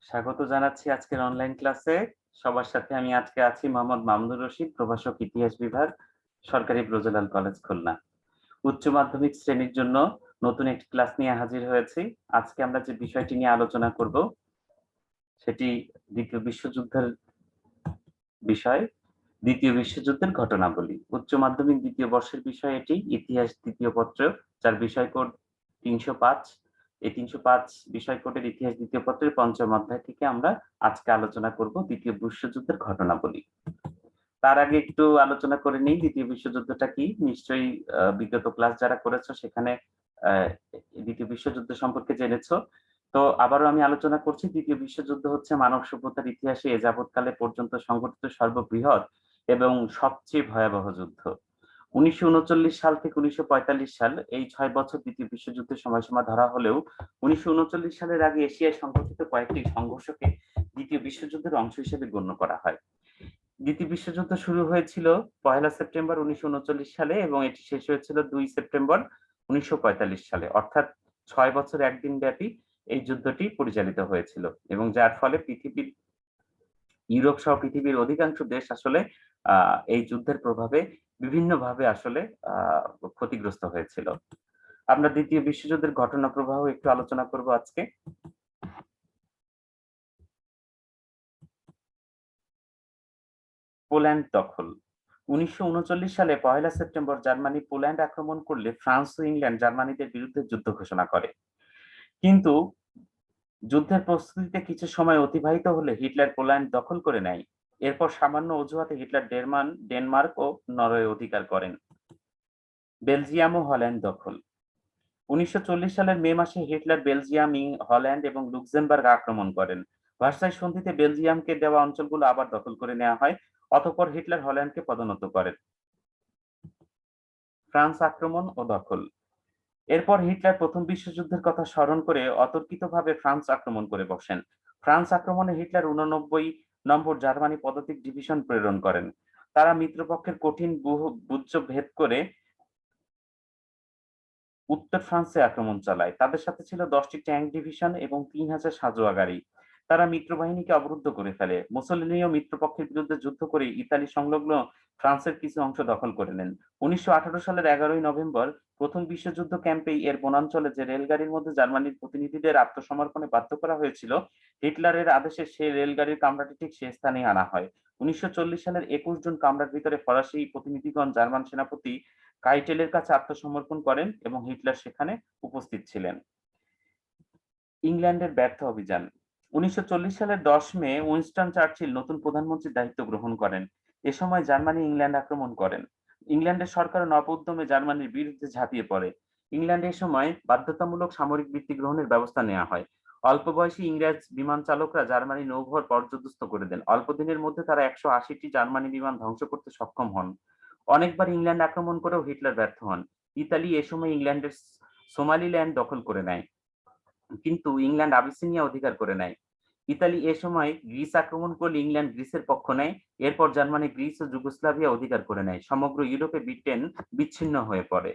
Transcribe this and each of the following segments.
স্বাগত জানাচ্ছি আজকের অনলাইন ক্লাসে। সবার সাথে আমি আজকে আছি মোহাম্মদ মামুনুর রশিদ, প্রভাষক ইতিহাস বিভাগ, সরকারি ব্রজলাল কলেজ খুলনা। উচ্চ মাধ্যমিক শ্রেণীর জন্য নতুন একটি ক্লাস নিয়ে হাজির হয়েছি। আজকে আমরা যে বিষয়টি নিয়ে আলোচনা করব সেটি দ্বিতীয় বিশ্বযুদ্ধের বিষয়, দ্বিতীয় বিশ্বযুদ্ধের ঘটনাবলী। উচ্চ মাধ্যমিক দ্বিতীয় বর্ষের বিষয় এটি, ইতিহাস দ্বিতীয় পত্র, যার বিষয় কোড 305। এই 305 বিষয় কোডের ইতিহাস দ্বিতীয় পত্রের পঞ্চম অধ্যায় থেকে আমরা আজকে আলোচনা করব দ্বিতীয় বিশ্বযুদ্ধের ঘটনাবলী। তার আগে একটু আলোচনা করে নিই দ্বিতীয় বিশ্বযুদ্ধটা কি। নিশ্চয়ই বিগত ক্লাস যারা করেছো সেখানে আহ, দ্বিতীয় বিশ্বযুদ্ধ সম্পর্কে জেনেছো। তো আবারও আমি আলোচনা করছি, দ্বিতীয় বিশ্বযুদ্ধ হচ্ছে মানব সভ্যতার ইতিহাসে এ যাবৎকালে পর্যন্ত সংঘটিত সর্ববৃহৎ এবং সবচেয়ে ভয়াবহ যুদ্ধ। 1939 সাল থেকে 1945 সাল, এই 6 বছর দ্বিতীয় বিশ্বযুদ্ধের সময়সীমা ধরা হলেও 1939 সালের আগে এশিয়ায় সংঘটিত কয়েকটি সংঘর্ষকে দ্বিতীয় বিশ্বযুদ্ধের অংশ হিসেবে গণ্য করা হয়। দ্বিতীয় বিশ্বযুদ্ধ শুরু হয়েছিল 1 সেপ্টেম্বর 1939 সালে এবং এটি শেষ হয়েছিল 2 সেপ্টেম্বর 1945 সালে, অর্থাৎ 6 বছর একদিন ব্যাপী এই যুদ্ধটি পরিচালিত হয়েছিল এবং যার ফলে পৃথিবীর ইউরোপ সহ পৃথিবীর অধিকাংশ দেশ আসলে এই যুদ্ধের প্রভাবে বিভিন্নভাবে আসলে ক্ষতিগ্রস্ত হয়েছিল। আমরা দ্বিতীয় বিশ্বযুদ্ধের ঘটনা প্রবাহ একটু আলোচনা করব আজকে। পোল্যান্ড দখল। 1939 সালে 1 সেপ্টেম্বর জার্মানি পোল্যান্ড আক্রমণ করলে ফ্রান্স ও ইংল্যান্ড জার্মানিদের বিরুদ্ধে যুদ্ধ ঘোষণা করে। কিন্তু যুদ্ধের প্রস্তুতিতে কিছু সময় অতিবাহিত হলে হিটলার পোল্যান্ড দখল করে নেয়। এরপর সামান্য অজুহাতে হিটলার ডেনমার্ক ও নরওয়ে অধিকার করেন। বেলজিয়াম ও হল্যান্ড দখল। 1940 সালের মে মাসে হিটলার বেলজিয়াম, হল্যান্ড এবং লুক্সেমবার্গ আক্রমণ করেন। ভার্সাই সন্ধিতে বেলজিয়ামকে দেওয়া অঞ্চলগুলো আবার দখল করে নেওয়া হয়। অতঃপর হিটলার হল্যান্ডকে পদোন্নত করেন। ফ্রান্স আক্রমণ ও দখল। এরপর হিটলার প্রথম বিশ্বযুদ্ধের কথা স্মরণ করে অতর্কিতভাবে ফ্রান্স আক্রমণ করে বসেন। ফ্রান্স আক্রমণে হিটলার 89 নম্বর জার্মানি পদাতিক ডিভিশন প্রেরণ করেন। তারা মিত্রপক্ষের কঠিন বুর্জ ভেদ করে উত্তর ফ্রান্সে আক্রমণ চালায়। তাদের সাথে ছিল 10টি ট্যাঙ্ক ডিভিশন এবং 3000 সাঁজোয়া গাড়ি। তারা মিত্রবাহিনীকে অবরুদ্ধ করে ফেলে। মুসোলিনিও মিত্রপক্ষের বিরুদ্ধে যুদ্ধ করে ইতালি সংলগ্ন ফ্রান্সের কিছু অংশ দখল করে নেন। 1918 সালের 11 নভেম্বর প্রথম বিশ্বযুদ্ধ ক্যাম্পেই এর বনাঞ্চলে যে রেলগাড়ির মধ্যে জার্মানির প্রতিনিধিদের আত্মসমর্পণে বাধ্য করা হয়েছিল, হিটলারের আদেশে সেই রেলগাড়ির কামরাটি ঠিক সে স্থানে আনা হয়। 1940 সালের 21 জন কামরার ভিতরে ফরাসি প্রতিনিধিগণ জার্মান সেনাপতি কাইটেলের কাছে আত্মসমর্পণ করেন এবং হিটলার সেখানে উপস্থিত ছিলেন। ইংল্যান্ডের ব্যর্থ অভিযান। 1940 সালের 10 মে উইনস্টন চার্চিল নতুন প্রধানমন্ত্রীর দায়িত্ব গ্রহণ করেন। এ সময় জার্মানি ইংল্যান্ড আক্রমণ করেন। ইংল্যান্ডের সরকার নব উদ্যমে জার্মানির বিরুদ্ধে ঝাঁপিয়ে পড়ে। ইংল্যান্ডে এ সময় বাধ্যতামূলক সামরিক বৃত্তি গ্রহণের ব্যবস্থা নেওয়া হয়। অল্প বয়সী ইংরেজ বিমান চালকরা জার্মানি নৌবহর পর্যদস্ত করে দেন। অল্প দিনের মধ্যে তারা 180টি জার্মানি বিমান ধ্বংস করতে সক্ষম হন। অনেকবার ইংল্যান্ড আক্রমণ করেও হিটলার ব্যর্থ হন। ইতালি এ সময় ইংল্যান্ডের সোমালিল্যান্ড দখল করে নেয়, কিন্তু ইংল্যান্ড আবিসিনিয়া অধিকার করে নেয়। ইতালি এ সময় গ্রিস আক্রমণ করলে ইংল্যান্ড গ্রিসের পক্ষ নেয়। এরপর জার্মানি গ্রিস ও যুগোস্লাভিয়া অধিকার করে নেয়। সমগ্র ইউরোপে ব্রিটেন বিচ্ছিন্ন হয়ে পড়ে।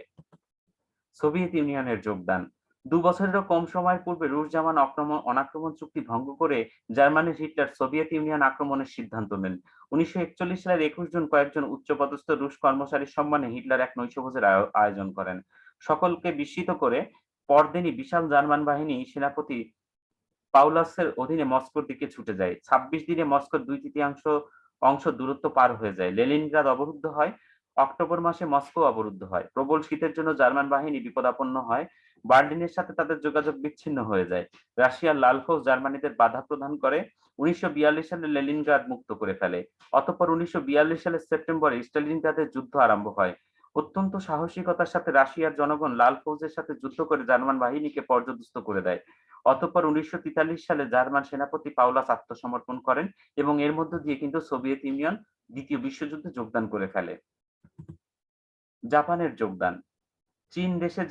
সোভিয়েত ইউনিয়নের যোগদান। 2 বছরেরও কম সময়ের পূর্বে রুশ জার্মান অনাক্রমণ চুক্তি ভঙ্গ করে জার্মানির হিটলার সোভিয়েত ইউনিয়ন আক্রমণের সিদ্ধান্ত নেন। 1941 সালের 21 জুন কয়েকজন উচ্চপদস্থ রুশ কর্মচারীর সম্মানে হিটলার এক নৈশভোজের আয়োজন করেন। সকলকে বিস্মিত করে পরদিনই বিশাল জার্মান বাহিনী সেনাপতি পাউলাসের অধীনে মস্কোর দিকে ছুটে যায়। 26 দিনে মস্কোর 2/3 অংশ দূরত্ব পার হয়ে যায়। লেনিনগ্রাদ অবরুদ্ধ হয়। অক্টোবর মাসে মস্কো অবরুদ্ধ হয়। প্রবল শীতের জন্য জার্মান বাহিনী বিপদাপন্ন হয়। বার্লিনের সাথে তাদের যোগাযোগ বিচ্ছিন্ন হয়ে যায়। রাশিয়ার লাল ফৌজ জার্মানিদের বাধা প্রদান করে 1942 সালে লেনিনগ্রাদ মুক্ত করে ফেলে। অতঃপর 1942 সালের সেপ্টেম্বরে স্টালিনগ্রাদের যুদ্ধ আরম্ভ হয়। অত্যন্ত সাহসিকতার সাথে রাশিয়ার জনগণ লাল ফৌজের সাথে যুদ্ধ করে জার্মান বাহিনীকে পর্যদস্ত করে দেয়। অতঃপর 1943 সালে জার্মান সেনাপতি পাউলাস আত্মসমর্পণ করেন এবং এর মধ্য দিয়ে কিন্তু সোভিয়েত ইউনিয়ন দ্বিতীয় বিশ্বযুদ্ধে যোগদান করে ফেলে। জাপানের যোগদান। চীন দেশে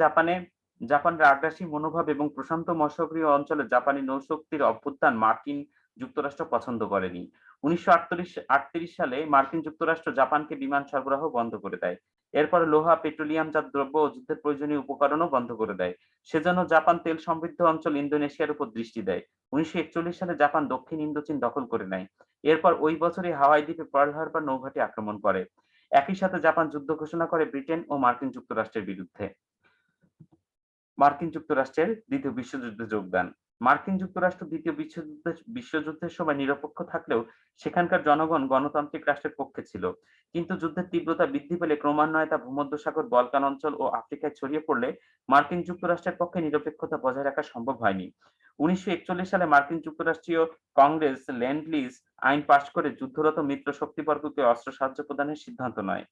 জাপানের আগ্রাসী মনোভাব এবং প্রশান্ত মহাসাগরীয় অঞ্চলে জাপানি নৌশক্তির অভ্যুত্থান মার্কিন যুক্তরাষ্ট্র পছন্দ করেনি। 1938 সালে মার্কিন যুক্তরাষ্ট্র জাপানকে বিমান সরবরাহ বন্ধ করে দেয়। এরপর লোহা, পেট্রোলিয়ামজাত দ্রব্য ও যুদ্ধের প্রয়োজনীয় উপকরণও বন্ধ করে দেয়। সেজন্য জাপান তেল সমৃদ্ধ অঞ্চল ইন্দোনেশিয়ার উপর দৃষ্টি দেয়। 1941 সালে জাপান দক্ষিণ ইন্দোচীন দখল করে নেয়। এরপর ওই বছরই হাওয়াই দ্বীপে পার্ল হারবার নৌঘাঁটি আক্রমণ করে। একই সাথে জাপান যুদ্ধ ঘোষণা করে ব্রিটেন ও মার্কিন যুক্তরাষ্ট্রের বিরুদ্ধে। মার্কিন যুক্তরাষ্ট্রের দ্বিতীয় বিশ্বযুদ্ধে যোগদান। মার্কিন যুক্তরাষ্ট্র দ্বিতীয় বিশ্বযুদ্ধের সময় নিরপেক্ষ থাকলেও সেখানকার জনগণ গণতান্ত্রিক রাষ্ট্রের পক্ষে ছিল। কিন্তু যুদ্ধের তীব্রতা বৃদ্ধি পেলে ক্রমান্বয়ে তা ভূমধ্যসাগর, বলকান অঞ্চল ও আফ্রিকায় ছড়িয়ে পড়লে মার্কিন যুক্তরাষ্ট্রের পক্ষে নিরপেক্ষতা বজায় রাখা সম্ভব হয়নি। 1941 সালে মার্কিন যুক্তরাষ্ট্রীয় কংগ্রেস ল্যান্ড লিজ আইন পাশ করে যুদ্ধরত মিত্র শক্তিবর্গকে অস্ত্র সাহায্য প্রদানের সিদ্ধান্ত নেয়।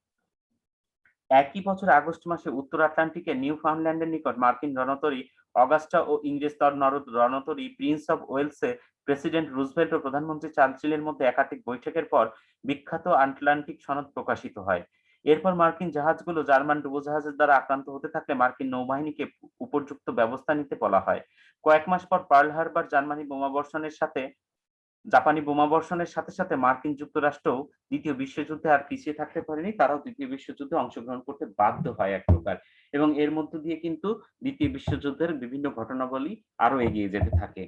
একই বছর আগস্ট মাসে উত্তর আটলান্টিকের নিউফাউন্ডল্যান্ডের নিকট মার্কিন রণতরী অগাস্টা ও ইংরেজ রণতরী প্রিন্স অব ওয়েলসে প্রেসিডেন্ট রুজভেল্ট ও প্রধানমন্ত্রী চার্চিলের মধ্যে একাধিক বৈঠকের পর বিখ্যাত আটলান্টিক সনদ প্রকাশিত হয়। এরপর মার্কিন জাহাজগুলো জার্মান ডুবোজাহাজের দ্বারা আক্রান্ত হতে থাকলে মার্কিন নৌবাহিনীকে উপযুক্ত ব্যবস্থা নিতে বলা হয়। কয়েক মাস পর পার্ল হারবার জাপানি বোমাবর্ষণের সাথে সাথে মার্কিন যুক্তরাষ্ট্রও দ্বিতীয় বিশ্বযুদ্ধে আর পিছিয়ে থাকতে পারেনি, তারাও দ্বিতীয় বিশ্বযুদ্ধে অংশগ্রহণ করতে বাধ্য হয় এক প্রকার। এবং এর মধ্য দিয়ে কিন্তু দ্বিতীয় বিশ্বযুদ্ধের বিভিন্ন ঘটনাবলী আরো এগিয়ে যেতে থাকে।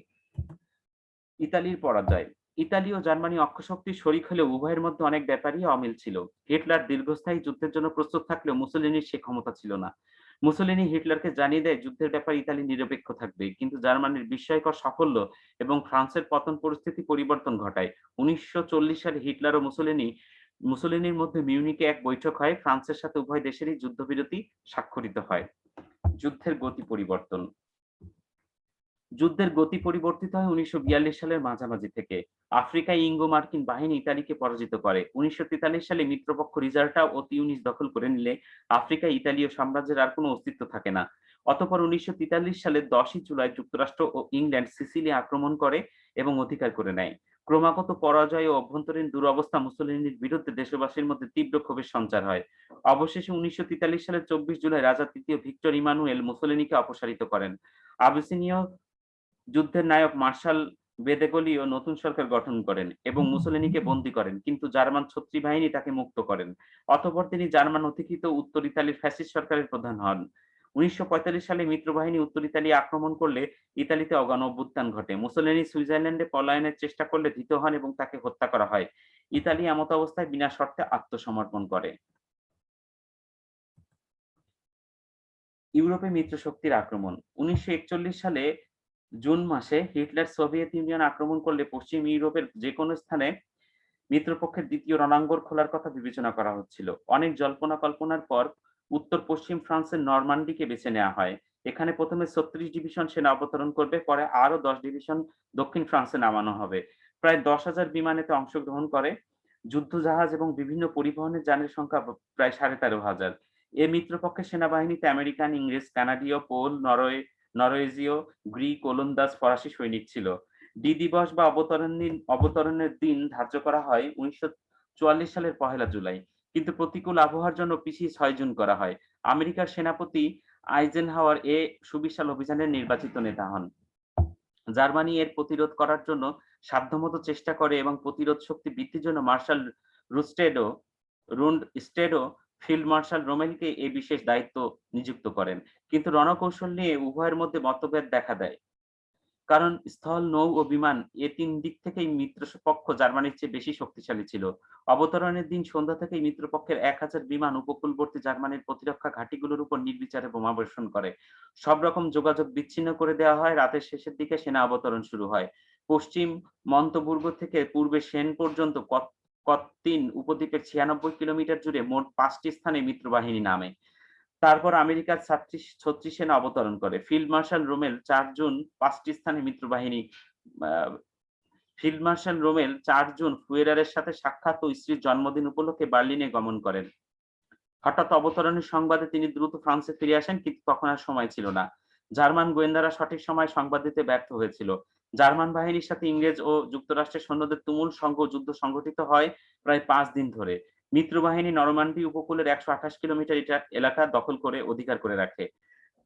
ইতালির পরাজয়। ইতালি ও জার্মানি অক্ষশক্তির শরিক হলেও উভয়ের মধ্যে অনেক ব্যাপারই অমিল ছিল। হিটলার দীর্ঘস্থায়ী যুদ্ধের জন্য প্রস্তুত থাকলেও মুসোলিনির সে ক্ষমতা ছিল না। মুসোলিনি হিটলারকে জানিয়ে দেয় যুদ্ধের ব্যাপারে ইতালি নিরপেক্ষ থাকবে, কিন্তু জার্মানির বিস্ময়কর সাফল্য এবং ফ্রান্সের পতন পরিস্থিতি পরিবর্তন ঘটায়। 1940 সালে হিটলার ও মুসোলিনির মধ্যে মিউনিকে এক বৈঠক হয়। ফ্রান্সের সাথে উভয় দেশেরই যুদ্ধবিরতি স্বাক্ষরিত হয়। যুদ্ধের গতি পরিবর্তন। যুদ্ধের গতি পরিবর্তিত হয় 1942 সালের মাঝামাঝি থেকে। আফ্রিকায় ইঙ্গো মার্কিন বাহিনী ইতালিকে পরাজিত করে। 1943 সালে মিত্রপক্ষ রিজার্টা ও তিউনিস দখল করে নিলে আফ্রিকায় ইতালীয় সাম্রাজ্যের আর কোনো অস্তিত্ব থাকে না। অতঃপর 1943 সালের 10ই জুলাই যুক্তরাষ্ট্র ও ইংল্যান্ড সিসিলি আক্রমণ করে এবং অধিকার করে নেয়। ক্রমাগত পরাজয় ও অভ্যন্তরীণ দুরবস্থা মুসোলিনির বিরুদ্ধে দেশবাসীর মধ্যে তীব্র ক্ষোভের সঞ্চার হয়। অবশেষে 1943 সালের 24 জুলাই রাজা তৃতীয় ভিক্টর ইমানুয়েল মুসোলিনিকে অপসারিত করেন। আবিসিনীয় যুদ্ধের নায়ক মার্শাল বেদেগলিও নতুন সরকার গঠন করেন এবং মুসোলিনিকে বন্দী করেন, কিন্তু জার্মান ছত্রী বাহিনী তাকে মুক্ত করেন। অতঃপর তিনি জার্মান অধিকৃত উত্তর ইতালির ফ্যাসিস্ট সরকারের প্রধান হন। 1945 সালে মিত্রবাহিনী উত্তর ইতালি আক্রমণ করলে ইতালিতে গণ অভ্যুত্থান ঘটে। মুসোলিনি সুইজারল্যান্ডে পলায়নের চেষ্টা করলে ধৃত হন এবং তাকে হত্যা করা হয়। ইতালি এমত অবস্থায় বিনা শর্তে আত্মসমর্পণ করে। ইউরোপে মিত্রশক্তির আক্রমণ। 1941 সালে জুন মাসে হিটলার সোভিয়েত ইউনিয়ন আক্রমণ করলে পশ্চিম ইউরোপের যে কোনো স্থানে মিত্রপক্ষের দ্বিতীয় রণাঙ্গন খোলার কথা বিবেচনা করা হচ্ছিল। অনেক জল্পনা কল্পনার পর উত্তর পশ্চিম ফ্রান্সের নরমান্ডিকে বেছে নেওয়া হয়। এখানে প্রথমে 36 ডিভিশন সেনা অবতরণ করবে, পরে আরো 10 ডিভিশন দক্ষিণ ফ্রান্সে নামানো হবে। প্রায় 10,000 বিমান এতে অংশগ্রহণ করে। যুদ্ধজাহাজ এবং বিভিন্ন পরিবহনের যানের সংখ্যা প্রায় 13,500। এ মিত্রপক্ষের সেনাবাহিনীতে আমেরিকান, ইংরেজ, কানাডীয়, পোল, নরওয়েজীয়, গ্রিক, ওলন্দাজ, ফরাসি সৈনিক ছিল। ডি দিবস বা অবতরণের দিন ধার্য করা হয় 1944 সালের 1 জুলাই, কিন্তু প্রতিকূল আবহাওয়ার জন্য পিছিয়ে 6 জুন করা হয়। আমেরিকার সেনাপতি আইজেনহাওয়ার এ সুবিশাল অভিযানের নির্বাচিত নেতা হন। জার্মানি এর প্রতিরোধ করার জন্য সাধ্যমতো চেষ্টা করে এবং প্রতিরোধ শক্তি বৃদ্ধির জন্য মার্শাল রুন্ডস্টেডও ফিল্ড মার্শাল রোমেলকে এই বিশেষ দায়িত্ব নিযুক্ত করেন, কিন্তু রণকৌশল নিয়ে উভয়ের মধ্যে মতভেদ দেখা দেয়। কারণ স্থল, নৌ ও বিমান এ 3 দিক থেকেই মিত্রপক্ষ জার্মানির চেয়ে বেশি শক্তিশালী ছিল। অবতরণের দিন সন্ধ্যা থেকেই মিত্রপক্ষের 1000 বিমান উপকূলবর্তী জার্মানির প্রতিরক্ষা ঘাঁটিগুলোর উপর নির্বিচারে বোমাবর্ষণ করে। সব রকম যোগাযোগ বিচ্ছিন্ন করে দেওয়া হয়। রাতের শেষের দিকে সেনা অবতরণ শুরু হয়। পশ্চিম মন্তবুর্গ থেকে পূর্বে সেন পর্যন্ত কত্তিন উপদ্বীপের 96 কিলোমিটার জুড়ে মোট 5টি স্থানে মিত্রবাহিনী নামে। তারপর আমেরিকার 36 সেনা অবতরণ করে। ফিল্ড মার্শাল রোমেল 4 জুন 5টি স্থানে ফুয়েরারের সাথে সাক্ষাৎ ও স্ত্রীর জন্মদিন উপলক্ষে বার্লিনে গমন করেন। হঠাৎ অবতরণের সংবাদে তিনি দ্রুত ফ্রান্সে ফিরে আসেন, কিন্তু তখন আর সময় ছিল না। জার্মান গোয়েন্দারা সঠিক সময় সংবাদ দিতে ব্যর্থ হয়েছিল। জার্মান বাহিনীর সাথে ইংরেজ ও যুক্তরাষ্ট্রের সৈন্যদের তুমুল যুদ্ধ সংঘটিত হয় প্রায় 5 দিন ধরে। মিত্রবাহিনী নরমান্ডি উপকূলের 128 কিলোমিটার এলাকা দখল করে অধিকার করে রাখে।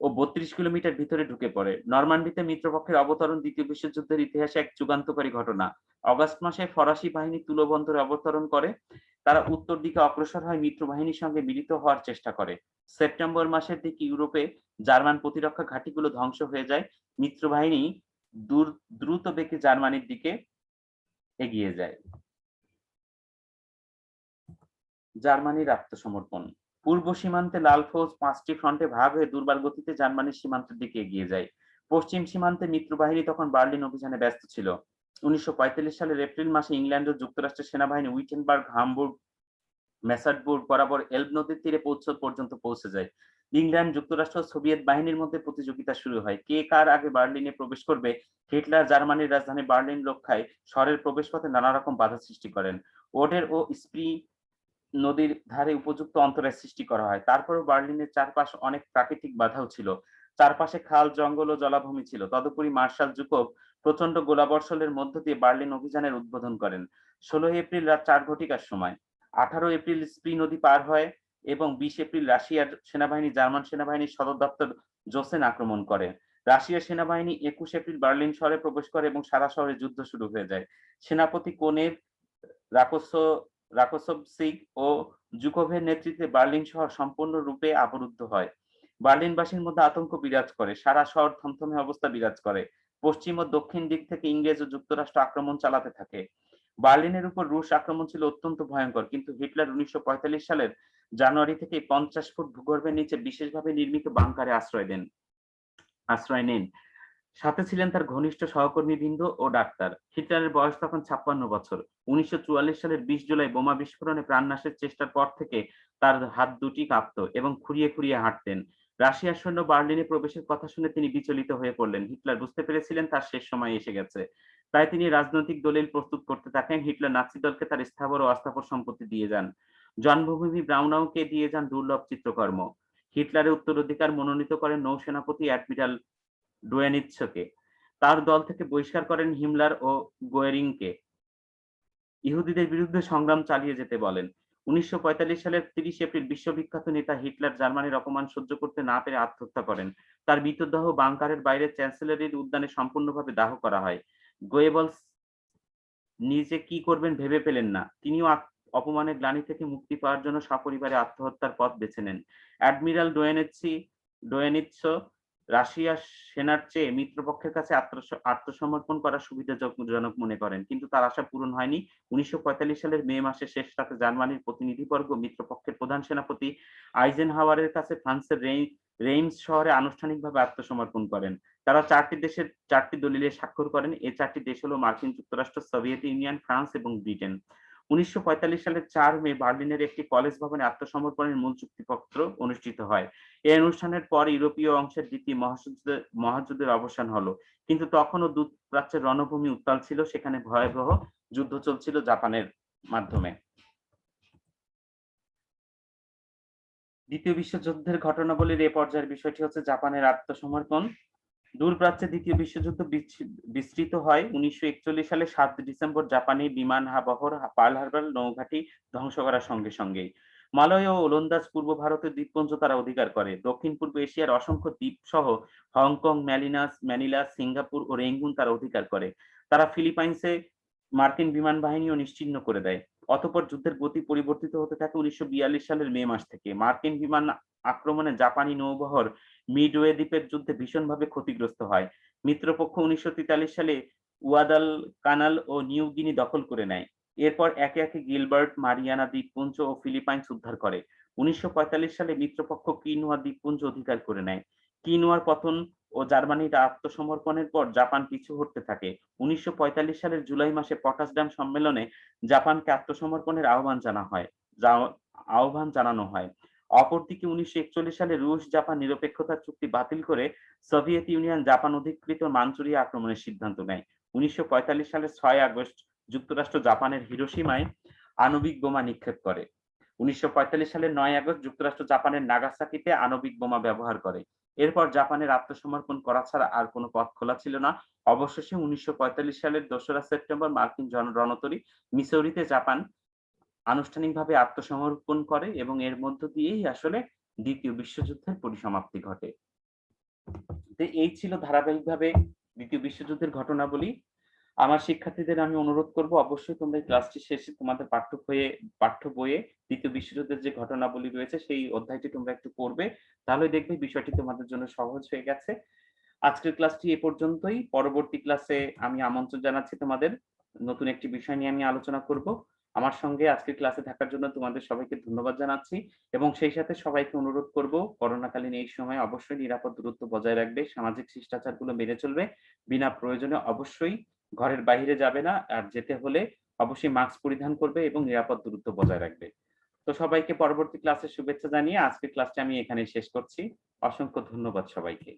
ও ৩২ কিলোমিটার ভিতরে ঢুকে পড়ে। নরমান্ডিতে মিত্রপক্ষের অবতরণ দ্বিতীয় বিশ্বযুদ্ধের ইতিহাসে এক যুগান্তকারী ঘটনা। অগাস্ট মাসে ফরাসি বাহিনী তুলো বন্দরে অবতরণ করে। তারা উত্তর দিকে অগ্রসর হয়, মিত্র বাহিনীর সঙ্গে মিলিত হওয়ার চেষ্টা করে। সেপ্টেম্বর মাসের দিকে ইউরোপে জার্মান প্রতিরক্ষা ঘাঁটিগুলো ধ্বংস হয়ে যায়। মিত্র বাহিনী দ্রুত বেগে জার্মানির দিকে এগিয়ে যায়। জার্মানির আত্মসমর্পণ। পূর্ব সীমান্তে লাল ফৌজ ৫টি ফ্রন্টে ভাগ হয়ে দুর্বার গতিতে জার্মানির সীমান্তের দিকে এগিয়ে যায়। পশ্চিম সীমান্তে মিত্রবাহিনী তখন বার্লিন অভিযানে ব্যস্ত ছিল। ১৯৪৫ সালের এপ্রিল মাসে ইংল্যান্ড ও যুক্তরাষ্ট্রের সেনাবাহিনী উইটেনবার্গ, হামবুর্গ, মেসার্ডবুর্গ বরাবর এলব নদীর তীরে পর্যন্ত পৌঁছে যায়। ইংল্যান্ড, যুক্তরাষ্ট্র ও সোভিয়েত বাহিনীর মধ্যে প্রতিযোগিতা শুরু হয়। কে কার আগে বার্লিনে প্রবেশ করবে। হিটলার জার্মানির রাজধানী বার্লিন রক্ষায় শহরের প্রবেশপথে নানা রকম বাধা সৃষ্টি করেন। ওডের ও স্প্রি নদীর ধারে উপযুক্ত অন্তরায় সৃষ্টি করা হয়। তারপরও বার্লিনের চারপাশ অনেক প্রাকৃতিক বাধাও ছিল। চারপাশে খাল, জঙ্গল ও জলাভূমি ছিল। তদুপরি মার্শাল জুকোভ প্রচন্ড গোলাবর্ষণের মধ্য দিয়ে বার্লিন অভিযানের উদ্বোধন করেন ১৬ এপ্রিল রাত ৪ ঘটিকার সময়। ১৮ এপ্রিল স্প্রি নদী পার হয় এবং ২০ এপ্রিল রাশিয়ার সেনাবাহিনী জার্মান সেনাবাহিনীর সদর দপ্তর জোসেন আক্রমণ করে। রাশিয়ার সেনাবাহিনী ২১ এপ্রিল বার্লিন শহরে প্রবেশ করে এবং সারা শহরে যুদ্ধ শুরু হয়ে যায়। সেনাপতি কোনেভ, রাকোসোভস্কি ও জুকোভের নেতৃত্বে বার্লিন শহর সম্পূর্ণরূপে অবরুদ্ধ হয়। বার্লিনবাসীর মধ্যে আতঙ্ক বিরাজ করে। সারা শহর থমথমে অবস্থা বিরাজ করে। পশ্চিম ও দক্ষিণ দিক থেকে ইংরেজ ও যুক্তরাষ্ট্র আক্রমণ চালাতে থাকে। বার্লিনের উপর রুশ আক্রমণ ছিল অত্যন্ত ভয়ঙ্কর, কিন্তু হিটলার ১৯৪৫ সালের জানুয়ারি থেকে ৫০ ফুট ভূগর্ভের নিচে বিশেষভাবে নির্মিত বাংকারে আশ্রয় নেন। সাথে ছিলেন তার ঘনিষ্ঠ সহকর্মীবৃন্দ ও ডাক্তার। হিটলারের বয়স তখন ৫৬ বছর। ১৯৪৪ সালের ২০ জুলাই বোমা বিস্ফোরণে প্রাণনাশের চেষ্টার পর থেকে তার হাত দুটি কাঁপত এবং খুঁড়িয়ে খুঁড়িয়ে হাঁটতেন। রাশিয়ার সৈন্য বার্লিনে প্রবেশের কথা শুনে তিনি বিচলিত হয়ে পড়লেন। হিটলার বুঝতে পেরেছিলেন তার শেষ সময় এসে গেছে। তাই তিনি রাজনৈতিক দলিল প্রস্তুত করতে থাকেন। হিটলার নাৎসি দলকে তার স্থাবর ও অস্থাবর সম্পত্তি দিয়ে যান। জন্মভূমি ব্রাউনাউকে দিয়ে যান দুর্লভ চিত্রকর্ম। হিটলারের উত্তরাধিকার মনোনীত করেন নৌসেনাপতি অ্যাডমিরাল ডোয়েনিৎসকে। তার দল থেকে বহিষ্কার করেন হিমলার ও গোয়েরিংকে। ইহুদিদের বিরুদ্ধে সংগ্রাম চালিয়ে যেতে বলেন। ১৯৪৫ সালের ৩০ এপ্রিল বিশ্ববিখ্যাত নেতা হিটলার জার্মানির অপমান সহ্য করতে না পেরে আত্মহত্যা করেন। তার মৃতদেহ বাংকারের বাইরে চ্যান্সেলরির উদ্যানে সম্পূর্ণভাবে দাহ করা হয়। গোয়েবলস নিজে কি করবেন ভেবে পেলেন না। তিনিও অপমানের গ্লানি থেকে মুক্তি পাওয়ার জন্য সপরিবারে আত্মহত্যার পথ বেছে নেন। অ্যাডমিরাল ডোয়েনিৎস রাশিয়ার সেনার চেয়ে মিত্রপক্ষের কাছে আত্মসমর্পণ করা সুবিধাজনক মনে করেন, কিন্তু তার আশা পূরণ হয়নি। ১৯৪৫ সালের মে মাসের শেষ রাতে জার্মানির প্রতিনিধিবর্গ মিত্রপক্ষের প্রধান সেনাপতি আইজেনহাওয়ারের কাছে ফ্রান্সের রেইমস শহরে আনুষ্ঠানিকভাবে আত্মসমর্পণ করেন। তারা ৪টি দেশের ৪টি দলিলে স্বাক্ষর করেন। এই ৪টি দেশ হলো মার্কিন যুক্তরাষ্ট্র, সোভিয়েত ইউনিয়ন, ফ্রান্স এবং ব্রিটেন। ১৯৪৫ সালের ৪ মে বার্লিনের একটি কলেজ ভবনে আত্মসমর্পণের মূল চুক্তিপত্র অনুষ্ঠিত হয়। এই অনুষ্ঠানের পর ইউরোপীয় অংশের দ্বিতীয় মহাযুদ্ধের অবসান হলো, কিন্তু তখনও দূরপ্রাচ্যের রণভূমি উত্তাল ছিল। সেখানে ভয়াবহ যুদ্ধ চলছিল জাপানের মাধ্যমে। দ্বিতীয় বিশ্বযুদ্ধের ঘটনাবলীর এ পর্যায়ের বিষয়টি হচ্ছে জাপানের আত্মসমর্পণ। দূরপ্রাচ্যে দ্বিতীয় বিশ্বযুদ্ধ বিস্তৃত হয় ১৯৪১ সালে ৭ ডিসেম্বর জাপানি বিমান বহর পার্ল হারবার নৌঘাঁটি ধ্বংস করার সঙ্গে সঙ্গেই। মালয় ও ওলন্দাজ পূর্ব ভারতের দ্বীপপুঞ্জ তারা অধিকার করে। দক্ষিণ পূর্ব এশিয়ার অসংখ্য দ্বীপ সহ হংকং, ম্যানিলা, সিঙ্গাপুর ও রেঙ্গুন তারা অধিকার করে। তারা ফিলিপাইন্সে মার্কিন বিমান বাহিনীও নিশ্চিহ্ন করে দেয়। অতঃপর যুদ্ধের গতি পরিবর্তিত হতে থাকে ১৯৪২ সালের মে মাস থেকে। মার্কিন বিমান আক্রমণে জাপানি নৌবহর মিডওয়ে দ্বীপের যুদ্ধে ভীষণভাবে ক্ষতিগ্রস্ত হয়। মিত্রপক্ষ ১৯৪৩ সালে গুয়াদাল কানাল ও নিউ গিনি দখল করে নেয়। এরপর একে একে গিলবার্ট, মারিয়ানা দ্বীপপুঞ্জ ও ফিলিপাইন্স উদ্ধার করে। ১৯৪৫ সালে মিত্রপক্ষ কিনুয়া দ্বীপপুঞ্জ অধিকার করে নেয়। কিনুয়ার পতন ও জার্মানির আত্মসমর্পণের পর জাপান পিছু হটতে থাকে। ১৯৪৫ সালের জুলাই মাসে পটাসডাম সম্মেলনে জাপানকে আত্মসমর্পণের আহ্বান জানানো হয়। অপরদিকে ১৯৪১ সালে রুশ জাপান নিরপেক্ষতা চুক্তি বাতিল করে সোভিয়েত ইউনিয়ন জাপান অধিকৃত মাঞ্চুরিয়া আক্রমণের সিদ্ধান্ত নেয়। ১৯৪৫ সালের ৬ আগস্ট যুক্তরাষ্ট্র জাপানের হিরোশিমায় আণবিক বোমা নিক্ষেপ করে। ১৯৪৫ সালের ৯ আগস্ট যুক্তরাষ্ট্র জাপানের নাগাসাকিতে আণবিক বোমা ব্যবহার করে। এরপর জাপানের আত্মসমর্পণ করা ছাড়া আর কোনো পথ খোলা ছিল না। অবশেষে ১৯৪৫ সালের ২রা সেপ্টেম্বর মার্কিন রণতরী মিসৌরিতে জাপান আনুষ্ঠানিকভাবে আত্মসমর্পণ করে এবং এর মধ্য দিয়েই আসলে দ্বিতীয় বিশ্বযুদ্ধের পরিসমাপ্তি ঘটে। তো এই ছিল ধারাবাহিকভাবে দ্বিতীয় বিশ্বযুদ্ধের ঘটনাবলী। আমার শিক্ষার্থীদের আমি অনুরোধ করব অবশ্যই তোমরা এই ক্লাসটি শেষে তোমাদের পাঠ্য বইয়ে দ্বিতীয় বিশ্বযুদ্ধের যে ঘটনাবলী রয়েছে সেই অধ্যায়টি তোমরা একটু পড়বে। তাহলে দেখবে বিষয়টি তোমাদের জন্য সহজ হয়ে গেছে। আজকের ক্লাসটি এ পর্যন্তই। পরবর্তী ক্লাসে আমি আমন্ত্রণ জানাচ্ছি তোমাদের। নতুন একটি বিষয় নিয়ে আমি আলোচনা করব। আমার সঙ্গে আজকের ক্লাসে থাকার জন্য তোমাদের সবাইকে ধন্যবাদ জানাচ্ছি এবং সেই সাথে সবাইকে অনুরোধ করব করোনাকালীন এই সময়ে অবশ্যই নিরাপদ দূরত্ব বজায় রাখবে, সামাজিক শিষ্টাচারগুলো মেনে চলবে। বিনা প্রয়োজনে অবশ্যই ঘরের বাইরে যাবে না। আর যেতে হলে অবশ্যই মাস্ক পরিধান করবে এবং নিরাপদ দূরত্ব বজায় রাখবে। তো সবাইকে পরবর্তী ক্লাসে শুভেচ্ছা জানিয়ে আজকের ক্লাসটি আমি এখানেই শেষ করছি। অসংখ্য ধন্যবাদ সবাইকে।